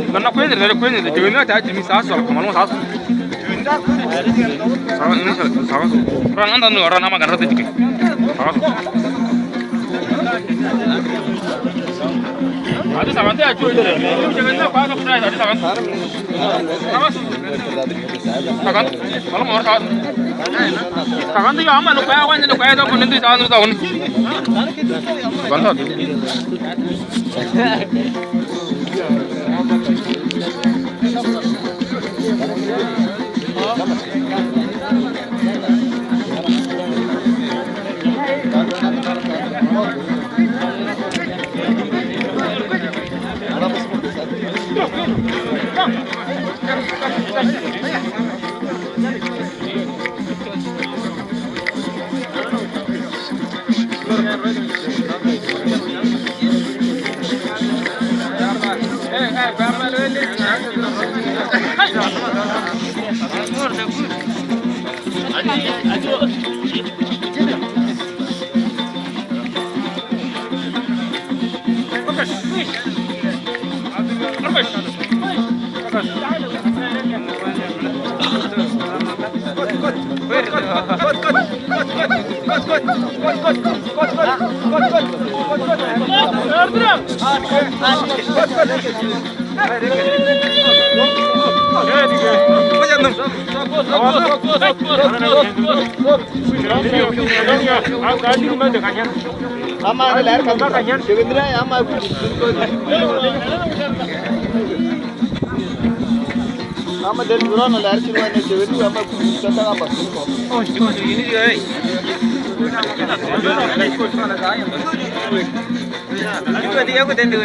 Karena kue ini jauhnya ada jenis asal, kemarin asal. Salah ini salah. Orang anda nih orang nama kan roti juga. Salah. Ada sama dia jual itu. Jangan nak pasang price ada sama. Sama. Kagan, kalau mau kagan. Kagan tu yang mana kaya awan jadi kaya tu pun nanti jangan tu tahun. Bantu. Ama dari bulan ada hari cuma ini cewek itu ama kata apa? Oh, cuma ini dia. Itu dia aku tentu.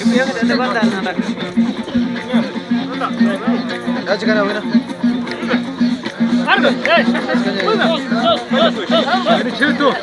Dia aku tentu bandan anak. Ya cakap apa ni? Ardo, ini cewek tu.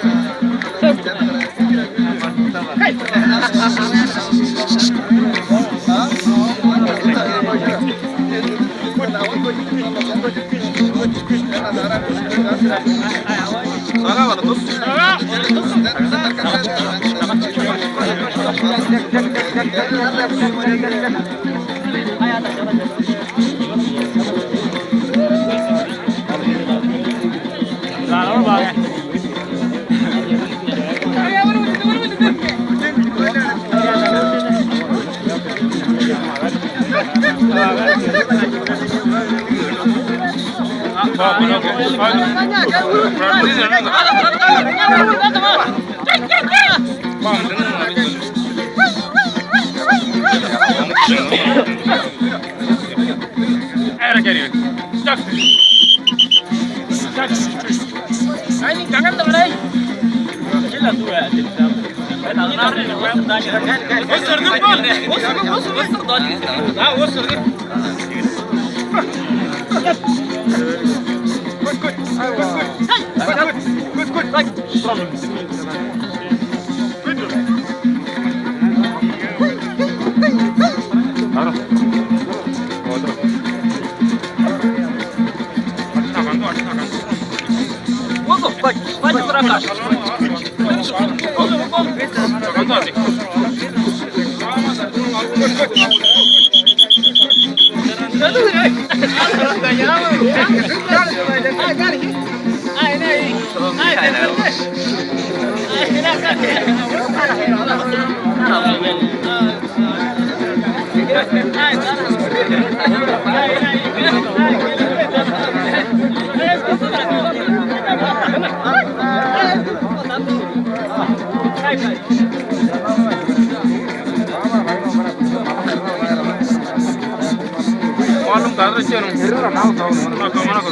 malum kadar sih orang. Mau tahu mana kau?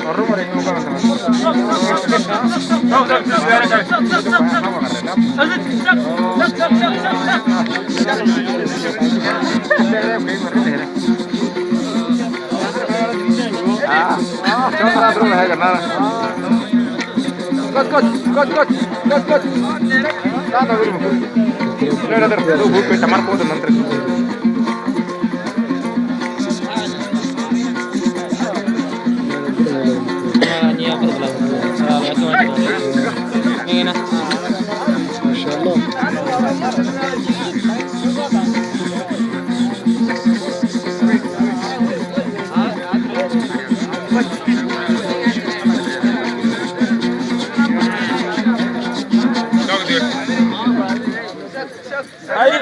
Orang orang yang kau tahu. Tahu biar kan. Coba terus lah karena. Cut. Tahu dulu. Ada terus buku tamar pun nanti. Ay,